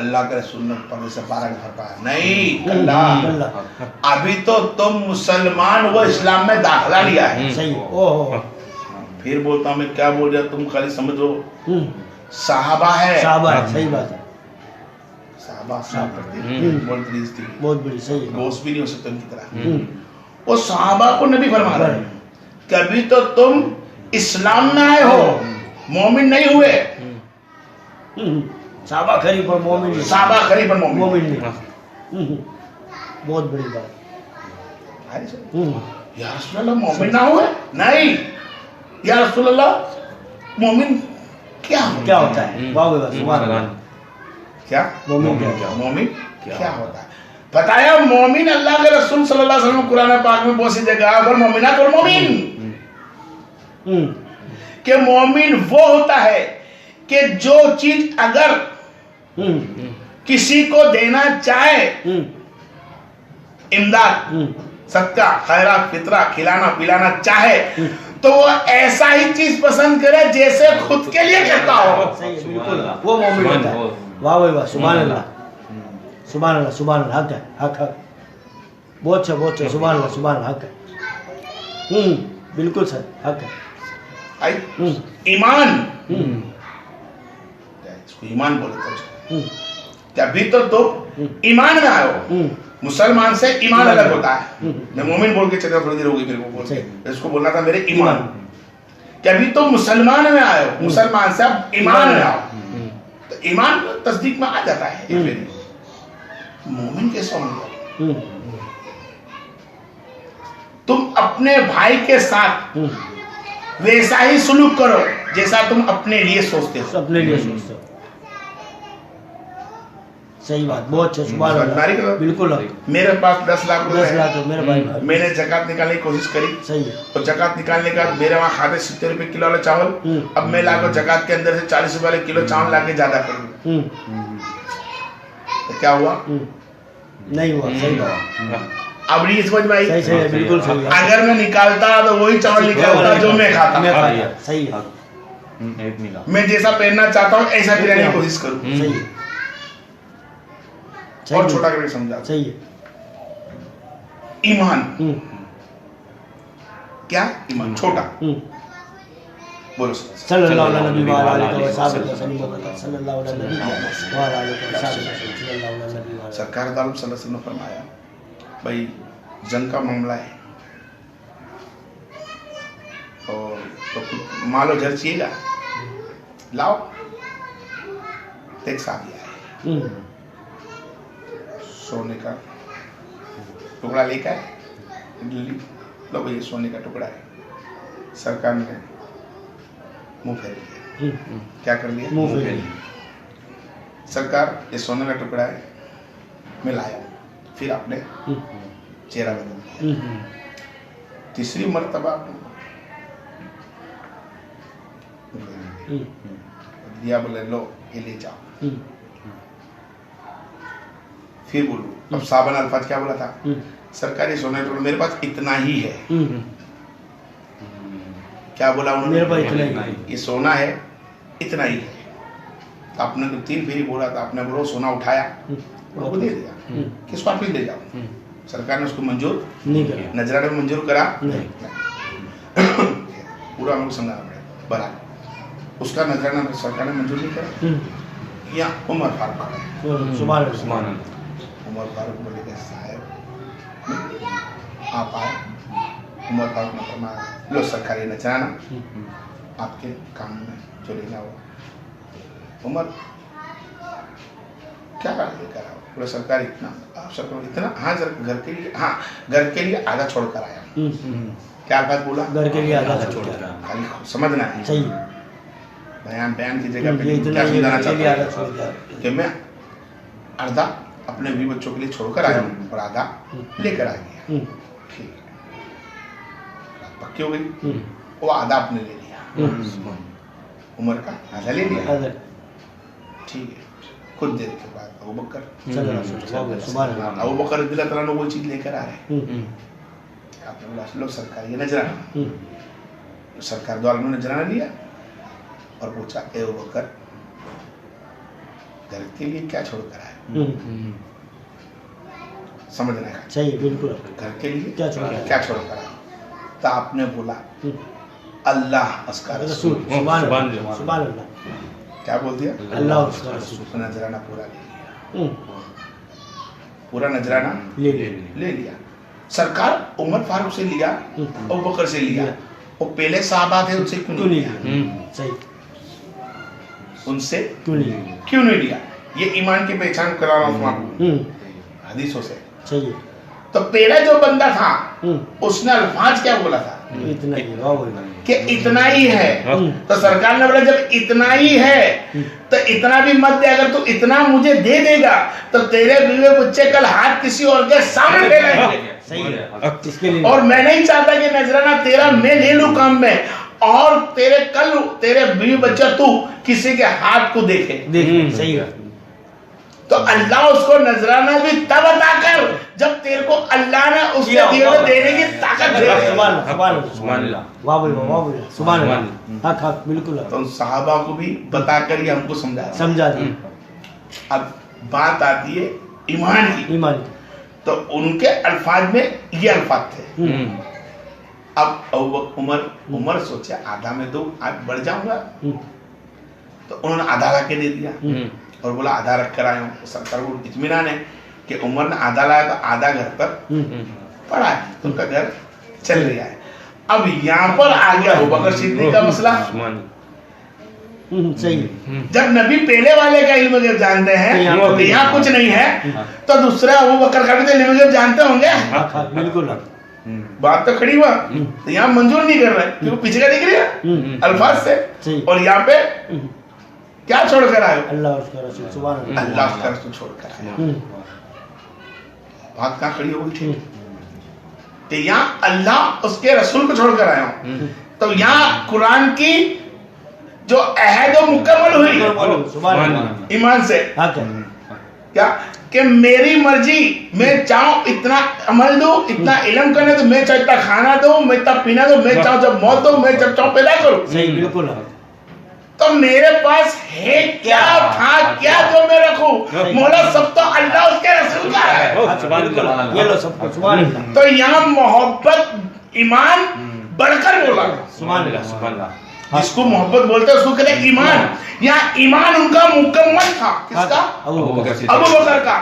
अल्लाह के रसूल ने पर्दे से 12 घर पाया नहीं, अल्लाह अभी तो तुम मुसलमान वो इस्लाम में दाखिला लिया है। सही। ओहो। फिर बोलता हूँ मैं क्या बोल रहा, तुम खाली समझो साहबा है। साहबा है, सही बात है। साहबा बहुत बड़ी, सही है। दोस्त भी नहीं हो सकते उनकी तरह। वो साहबा को नबी फरमा रहे हैं कभी तो तुम इस्लाम में आए हो, मोमिन नहीं हुए। साहबा खरी पर मोमिन नहीं। साहबा खरी पर मोमिन नहीं। बहुत बड़ी बात। या रसूल अल्लाह मोमिन ना हुए? नहीं या रसूल अल्लाह मोमिन क्या होता है? वाह वाह, सुभान अल्लाह। क्या मोमिन क्या होता है बताया? मोमिन अल्लाह के रसूल सल्लल्लाहु अलैहि वसल्लम कुरान पाक में बहुत सी जगह पर मोमिनात और मोमिन के मोमिन वो होता है कि जो चीज अगर किसी को देना चाहे, इमदाद, सदका, खैरात, फितरा, खिलाना पिलाना चाहे तो वो ऐसा ही चीज पसंद करे जैसे खुद के लिए करता हो। वो मोमिन होता है। वाह वाह, सुभान अल्लाह, सुभान अल्लाह, सुभान अल्लाह। हक है, हक। बहुत अच्छा, बहुत अच्छा। सुभान अल्लाह, सुभान अल्लाह। हक है। बिल्कुल सर, हक है। ईमान, इसको ईमान बोलते हैं। अभी तो तुम ईमान में आयो। मुसलमान से ईमान अलग होता है। मैं मोमिन बोल के चला थोड़ी देर हो गई मेरे को बोल, इसको बोलना था मेरे ईमान। कि अभी तो मुसलमान में आयो, मुसलमान से अब ईमान में आओ। तो ईमान तस्दीक में आ जाता है। मोमिन कैसे होंगे? तुम अपने भाई के साथ वैसा ही सुलूक करो जैसा तुम अपने लिए सोचते हो। अपने लिए सोचते हो, सही बात। बहुत अच्छा, सुभान अल्लाह। बिल्कुल। मेरे पास 10 लाख रुपए 10 लाख मेरे भाई, मैंने जकात निकालने की कोशिश करी। सही है। और जकात निकालने का मेरे वहाँ खाते 70 रुपए किलो वाला चावल, अब मैं लाकर जकात के अंदर से 40 रुपए वाले किलो चावल लाके ज्यादा कर दूं तो क्या हुआ? नहीं हुआ। सही बात। अब नहीं समझ में आई? सही है, बिल्कुल सही। अगर मैं निकालता तो वही चावल निकालता जो मैं खाता। सही है। मैं जैसा पहनना चाहता हूँ ऐसा पहनने की कोशिश करूँ। सही है। और छोटा करके समझा। सही है। ईमान क्या? ईमान छोटा। बोलो सल्लल्लाहु अलैहि वसल्लम। सल्लल्लाहु अलैहि वसल्लम। सरकार आलम सल्लल्लाहु अलैहि वसल्लम ने फरमाया भाई जंग का मामला है और तो मालो जर चाहिएगा लाओ, टैक्स आ गया है। सोने का टुकड़ा लेकर लो भाई, सोने का टुकड़ा है। सरकार ने मुंह फेर लिया। क्या कर लिया? मुंह फेर लिया। सरकार ये सोने का टुकड़ा है, मैं लाया। फिर आपने चेहरा बदल दिया। तीसरी मर्तबा आपने दिया, बोले लो ये ले जाओ। फिर बोलो अब साबन अल्फाज क्या बोला था? सरकारी सोना टुकड़ा मेरे पास इतना ही है। क्या बोला उन्होंने? मेरे पास इतना ही, ये सोना है इतना ही है। तो आपने तो 3 फेरी बोला था, आपने बोलो सोना उठाया वो दे दिया। किसको आप ले जाओ? सरकार ने उसको मंजूर नहीं करा। नजराने में मंजूर करा नहीं। पूरा हमको समझाना पड़ेगा। बरा उसका नजराना सरकार ने मंजूर नहीं करा। या उमर फारूक, सुभान उमर फारूक बोले के साहब आप आए। उमर फारूक ने फरमाया लो सरकारी नजराना आपके काम में जो लेना हो। उमर क्या लेकर आओ? बोले सरकार इतना। सरकार इतना? हाँ सर घर के लिए, हाँ घर के लिए आधा छोड़ कर आया। क्या बात बोला? घर के लिए आधा छोड़ कर। खाली समझना है। सही बयान की जगह पे क्या समझाना चाहता हूँ कि मैं आधा अपने भी बच्चों के लिए छोड़कर आया हूँ और आधा लेकर आ गया। ठीक पक्की हो गई। वो आधा आपने ले लिया, उमर का आधा ले लिया। ठीक है। कुछ देर के बाद अबू बकर रज़ियल्लाहु अन्हु वो चीज लेकर आ रहे हैं। आपने बोला लो सरकार ये नजराना। सरकार दो आलम ने नजराना लिया और पूछा ए अबू बकर घर के लिए क्या छोड़कर आए? समझने का सही है, बिल्कुल घर के लिए क्या छोड़कर आए? क्या छोड़कर आए? तो आपने बोला अल्लाह उसका रसूल। रसूल, सुभान अल्लाह, सुभान अल्लाह, क्या बोल दिया? अल्लाह उसका रसूल। तो नजराना पूरा ले लिया, हम्म, पूरा नजराना ले ले ले लिया। सरकार उमर फारूक से लिया, अबू बकर से लिया, वो पहले साहबा थे उनसे क्यों क्यों नहीं नहीं लिया? लिया? सही, उनसे क्यों नहीं लिया? क्यों नहीं लिया? ये ईमान की पहचान करा रहा हूँ आपको हदीसों से। सही है, तो पहला जो बंदा था उसने अल्फाज क्या बोला था इतना ही, वाह भाई, कि इतना ही है। तो सरकार ने बोला जब इतना ही है तो इतना भी मत दे, अगर तू इतना मुझे दे देगा तो तेरे बीवे बच्चे कल हाथ किसी और के सामने फैलाएंगे। सही है, इसके लिए और मैं नहीं चाहता कि नजराना तेरा मैं ले लूं काम में और तेरे कल तेरे बीवी बच्चा तू किसी के हाथ को देखे। देख, सही है, तो अल्लाह उसको नजराना भी तब अता कर जब तेरे को अल्लाह ने उसके दिए हुए देने की ताकत दे। सुभान अल्लाह, सुभान अल्लाह, वाह भाई, वाह भाई, सुभान अल्लाह, हक हक, बिल्कुल हक। तो उन सहाबा को भी बताकर ये हमको समझाया। समझा दी, अब बात आती है ईमान की, ईमान तो उनके अल्फाज में ये अल्फाज थे। अब उमर सोचा आधा में दो, आज बढ़ जाऊंगा, तो उन्होंने आधा ला के दे दिया और बोला आधा रख कर आया हूँ। सरकार को इत्मीनान है कि उमर ने आधा लाया तो आधा घर पर पड़ा है, तो उनका घर चल रहा है। अब यहाँ पर आ गया अबू बकर सिद्दीक का मसला। सही है, जब नबी पहले वाले का इल्म गैब जानते हैं तो यहाँ कुछ नहीं है, तो दूसरे अबू बकर का भी तो इल्म गैब जानते होंगे। हक हक, बिल्कुल हक, बात तो खड़ी हुआ, तो यहाँ मंजूर नहीं कर रहे क्योंकि पीछे का दिख रही है अल्फाज से। सही, और यहाँ पे क्या छोड़कर आए? अल्लाह उसका रसूल, सुभान अल्लाह, अल्लाह का रसूल छोड़कर आए। बात कहाँ खड़ी हो गई थी? तो यहाँ अल्लाह उसके रसूल को छोड़कर आया हूँ, तो यहाँ कुरान की जो अहद मुकम्मल हुई सुभान अल्लाह, ईमान से। हक है, क्या कि मेरी मर्जी, मैं चाहूं इतना अमल दूं, इतना इल्म करने तो मैं चाहूं इतना खाना दूं, मैं इतना पीना दूं, मैं चाहूं जब मौत दूं, मैं जब चाहूं पैदा करूं। सही, बिल्कुल हक, तो मेरे पास है क्या था क्या जो मैं रखूं? मौला सब तो अल्लाह उसके रसूल का है। ये लो सबको, सुभान अल्लाह, तो यहाँ मोहब्बत ईमान बढ़कर बोला। सुभान अल्लाह, सुभान जिसको मोहब्बत बोलते हैं उसको कहते हैं ईमान। यहाँ ईमान उनका मुकम्मल था। किसका? अबू बकर, अबू बकर का।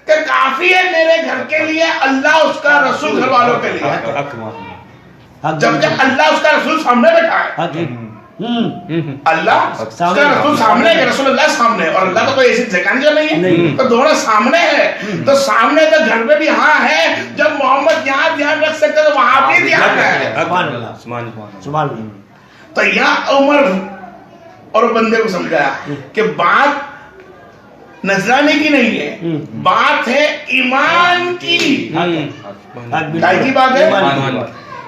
कि काफी है मेरे घर के लिए, अल्लाह उसका रसूल घर वालों के लिए। जबकि अल्लाह उसका रसूल सामने बैठा है। अल्लाह उसका रसूल सामने है, रसूलुल्लाह सामने, और अल्लाह तो कोई ऐसी जगह का नहीं है, तो दोनों सामने है। तो सामने तो घर में भी हाँ है, जब मोहम्मद यहाँ ध्यान रख सकते तो वहां भी ध्यान है। सुभान अल्लाह, सुभान अल्लाह, तो यहाँ उमर और बंदे को समझाया कि बात नजराने की नहीं है, बात है ईमान की। क्या की बात है?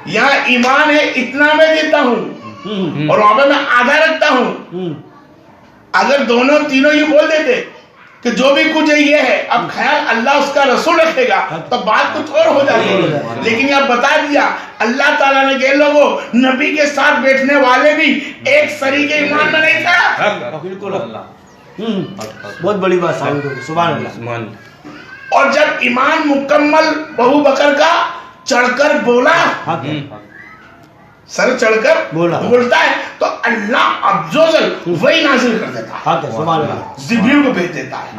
यहाँ ईमान है, इतना मैं देता हूँ और वहां पे मैं आधा रखता हूँ। अगर दोनों तीनों ये बोल देते कि जो भी कुछ है ये है, अब ख्याल अल्लाह उसका रसूल रखेगा तो बात कुछ और हो जाती है। लेकिन यह बता दिया अल्लाह ताला ने कि लोगों, नबी के साथ बैठने वाले भी एक सरीके ईमान में नहीं था। बिल्कुल बहुत बड़ी बात साबित होगी, सुभान अल्लाह। और जब ईमान मुकम्मल अबू बकर का चढ़कर बोला, सर चढ़कर बोलता है तो अल्लाह अज़्ज़वजल वही नाज़िल कर देता है, सुभान अल्लाह, जिब्रील को भेज देता है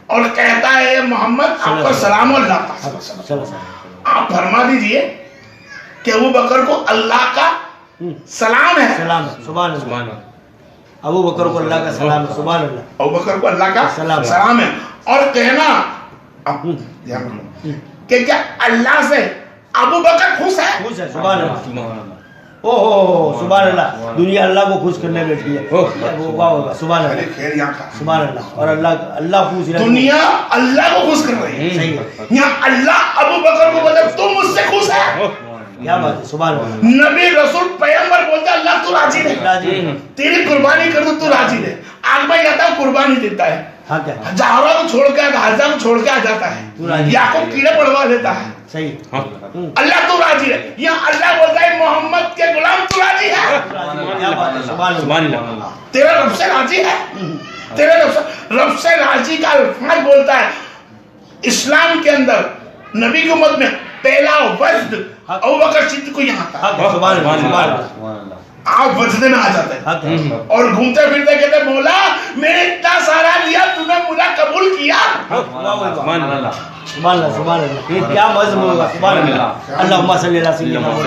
और कहता है मोहम्मद आपको सलाम अल्लाह का। आप फरमा दीजिए कि अबू बकर को अल्लाह का सलाम है। सलाम है, सुभान अल्लाह, अबू बकर को अल्लाह का सलाम है, सुभान अल्लाह, अबू बकर को अल्लाह का सलाम है। और कहना कि क्या अल्लाह से अबू बकर खुश है? खुश है, सुभान अल्लाह, ओहो सुभान अल्लाह, दुनिया अल्लाह को खुश करने बैठी है, वाह सुभान अल्लाह, सुभान अल्लाह। और अल्लाह पूछ रहा है, दुनिया अल्लाह को खुश कर रही है। सही है, यहाँ अल्लाह अबू बकर को बोले तुम मुझसे खुश है। क्या बात है, सुभान अल्लाह। नबी रसूल पैगंबर बोलते अल्लाह तू राजी है, तेरी कुर्बानी कर दो तू राजी है। आग में जाता है, कुर्बानी देता है, हाँ क्या हजारों को छोड़ के, हजार को छोड़ के आ जाता है, याकूब कीड़े पड़वा देता है। सही। अल्लाह तू राजी है, यहाँ अल्लाह बोलता है मोहम्मद के गुलाम तू राजी है, क्या बात है, सुभान अल्लाह। तेरा रब से राजी है, तेरे रब से राजी का अल्फाज बोलता है। इस्लाम के अंदर नबी की उम्मत में पहला वज्द अबू बकर सिद्दीक को यहाँ था, सुभान अल्लाह। आप वजदे में आ जाते हैं और घूमते फिरते कहते मौला मैंने इतना सारा लिया, तूने मुझे कबूल किया। सुभान अल्लाह, सुभान अल्लाह, क्या मज़्म होगा। सुभान अल्लाह। अल्लाहुम्मा सल्ली अला सय्यिदिना मुहम्मद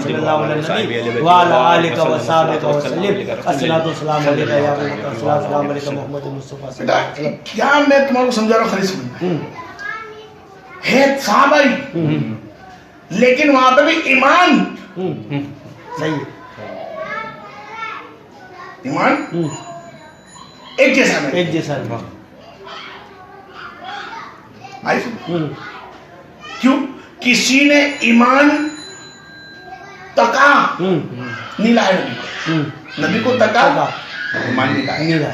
सल्लल्लाहु अलैहि वसल्लम व अला आलिका व सहाबिका व सल्लिम। अस्सलातु वस्सलामु अलैका या अस्सलामु अलैका मोहम्मद मुस्तफा सल्लल्लाहु अलैहि वसल्लम। क्या मैं तुम्हारे समझा रहा हूँ, खाली समझ है साहबा ही, लेकिन वहां पे भी ईमान सही, ईमान एक जैसा नहीं, एक जैसा नहीं। आई क्यों? किसी ने ईमान तका नहीं लाया, नबी को तका ईमान नहीं लाया।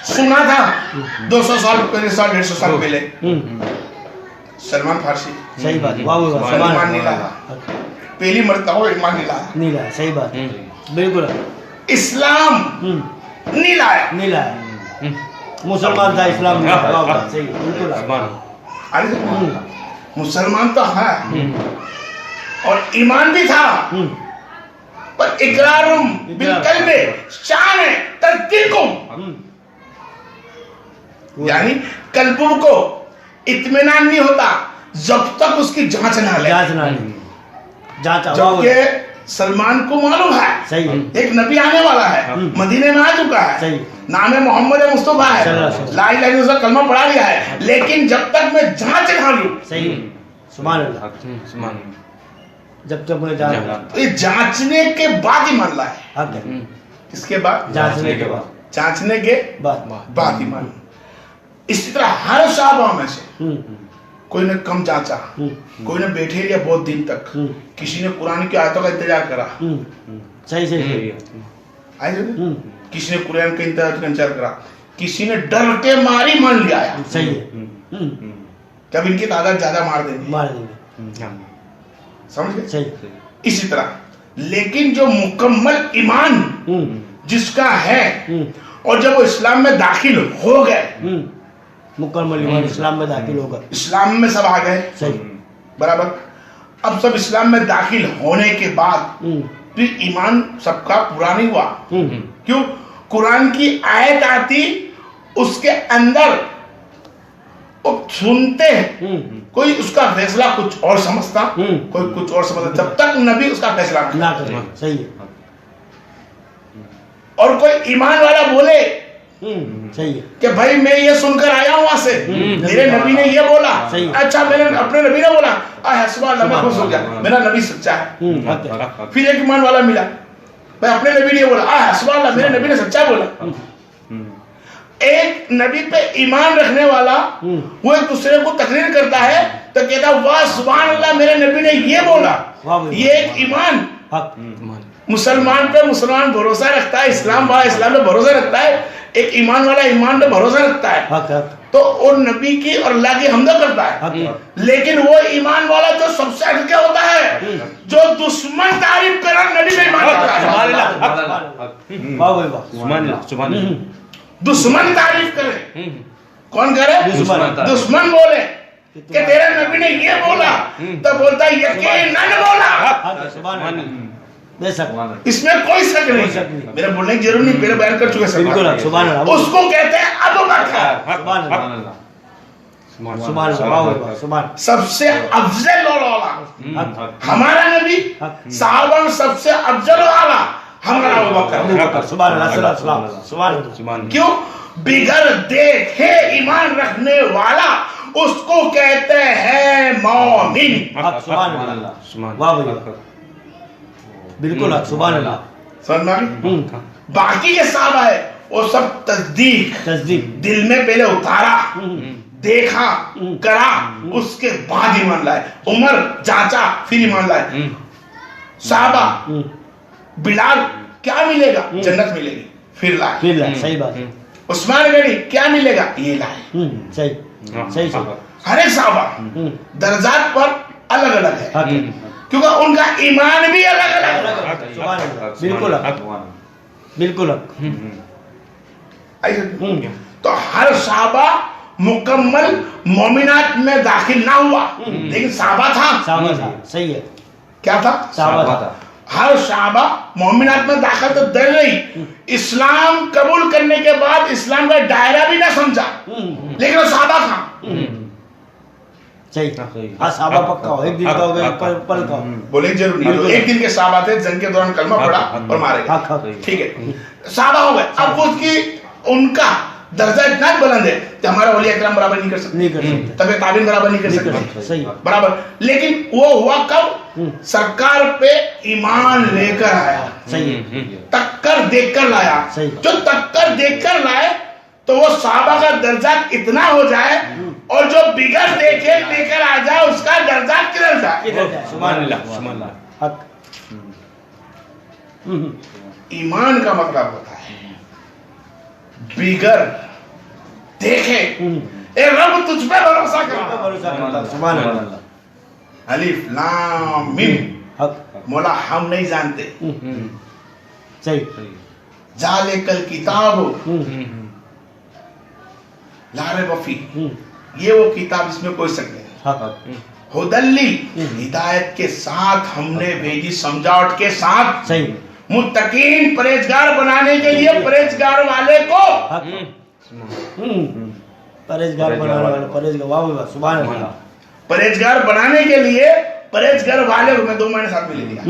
सुना था 200 साल पहले, 150 साल पहले सलमान फारसी, सही बात, वाह वाह, ईमान नहीं लाया, पहली मर्तबा ईमान नहीं लाया, नहीं लाया, सही बात, बिल्कुल। इस्लाम नहीं लाया, नहीं लाया, मुसलमान था, इस्लाम नहीं लाया, वाह सही, बिल्कुल। मुसलमान तो है और ईमान भी था, पर इकरारुम बिलकल्बे शान तस्दीकुम, यानी कल्बों को इत्मीनान नहीं होता जब तक उसकी जांच ना ले, जबकि सलमान को मालूम है सही है, एक नबी आने वाला है, मदीने में आ चुका है, सही, नाम है मोहम्मद मुस्तफा है, ला इलाहा इल्लल्लाह कलमा पढ़ा लिया है, लेकिन जब तक मैं जांच ना लूं, सही, सुभान अल्लाह, जब तक मैं जांच, ये जांचने के बाद ही मान लाए। हक है, किसके बाद? जांचने के बाद, जांचने के बाद ही मान। इसी तरह हर साहबा में से कोई ने कम जांचा, कोई ने बैठे लिया बहुत दिन तक, किसी ने कुरान की आयतों का इंतजार करा, सही सही, किसी ने कुरान का इंतजार करा, किसी ने डर के मारी मान लिया, सही है, जब इनकी तादाद ज्यादा मार देंगे, समझ गए? सही। इसी तरह, लेकिन जो मुकम्मल ईमान जिसका है और जब वो इस्लाम में दाखिल हो गए, मुकम्मल ईमान इस्लाम में दाखिल होगा, इस्लाम में सब आ गए, सही, बराबर। अब सब इस्लाम में दाखिल होने के बाद फिर ईमान सबका पूरा नहीं हुआ। क्यों? कुरान की आयत आती, उसके अंदर वो सुनते हैं, कोई उसका फैसला कुछ और समझता, कोई कुछ और समझता, जब तक नबी उसका फैसला ना करे, सही है, और कोई ईमान वाला बोले सही है कि भाई मैं ये सुनकर आया हूं वहां से, मेरे नबी ने ये बोला, अच्छा मेरे अपने नबी ने बोला, मैं खुश हो गया, मेरा नबी सच्चा है। फिर एक ईमान वाला मिला, भाई अपने नबी ने बोला, मेरे नबी ने सच्चा बोला। एक नबी पे ईमान रखने वाला वो एक दूसरे को तकरीर करता है तो कहता वाह सुभान अल्लाह, मेरे नबी ने ये बोला, ये एक ईमान। मुसलमान पे मुसलमान भरोसा रखता है, इस्लाम वाला इस्लाम पे भरोसा रखता है, एक ईमान वाला ईमान पे भरोसा रखता है, तो वो नबी की और अल्लाह की हमद करता है। लेकिन वो ईमान वाला जो सबसे हटके होता है, जो दुश्मन तारीफ कर नबी पे ईमान रखता है, दुश्मन तारीफ करे, कौन करे? दुश्मन बोले कि तेरे नबी ने ये बोला, तो बोलता है यकीनन बोला, इसमें कोई शक नहीं, मेरा बोलने की जरूरत नहीं, मेरे बयान कर चुके सब। सुभान अल्लाह, उसको कहते हैं अबू बकर, सबसे अफजल वाला हमारा नबी, साहबा में सबसे अफजल वाला हमारा अबू बकर। सुभान अल्लाह। क्यों? बिगर देखे ईमान रखने वाला उसको कहते हैं मोमिन। सुभान अल्लाह, वाह भैया, बिल्कुल सुभान अल्लाह। समझ में? बाकी के साहबा है वो सब तस्दीक दिल में पहले उतारा, देखा, करा, उसके बाद ईमान लाए। उमर जांचा फिर ईमान लाए। साहबा बिलाल क्या मिलेगा? जन्नत मिलेगी। फिर लाए। फिर लाए, सही बात है। उस्मान गनी क्या मिलेगा, ये लाए। सही सही सही। हर एक साहबा दर्जात पर अलग अलग है, हक है। क्योंकि उनका ईमान भी अलग अलग है। सुभान अल्लाह, बिल्कुल हक, बिल्कुल हक। ऐसे तो हर साहबा मुकम्मल मोमिनात में दाखिल ना हुआ, लेकिन साहबा था। साहबा था, सही है। क्या था? साहबा था। हर साहबा मोमिनात में दाखिल तो दर रही, इस्लाम कबूल करने के बाद इस्लाम का दायरा भी ना समझा, लेकिन वो साहबा था। सही। हाँ, साहबा पक्का हो, एक दिन का हो गया, पल का हो। बोले जरूर नहीं, एक दिन के साहबा थे, जंग के दौरान कलमा पड़ा और मारे गए, ठीक है, साहबा हो गए। अब उसकी उनका दर्जा इतना बुलंद है कि हमारा वली अकरम बराबर नहीं कर सकते, तबे ताबीन बराबर नहीं कर सकते, सही बराबर। लेकिन वो हुआ कब? सरकार पे ईमान लेकर आया, सही, टक्कर देकर लाया। सही। जो टक्कर देकर लाए तो वो साहबा का दर्जा इतना हो जाए, और जो बिगड़ देखे लेकर आ जाए उसका दर्जा किधर जाए? सुभान अल्लाह, सुभान अल्लाह, हक। ईमान का मतलब होता है बिगड़ देखे, ए रब तुझ पे भरोसा करता। सुभान अल्लाह, अलिफ लाम मीम, हक, मौला हम नहीं जानते, सही, जालिकल किताब ला रैब फी, ये वो किताब जिसमें कोई शक नहीं, हक, हुदल्ली, हिदायत के साथ हमने भेजी, समझावट के साथ, सही, मुत्तकीन परहेजगार बनाने के लिए, परहेजगार वाले को, हक, परहेजगार बनाने वाला, परहेजगार, वाह वाह, सुभान अल्लाह, परहेजगार बनाने के लिए परहेजगार वाले को मैं 2 महीने साथ में ले लिया।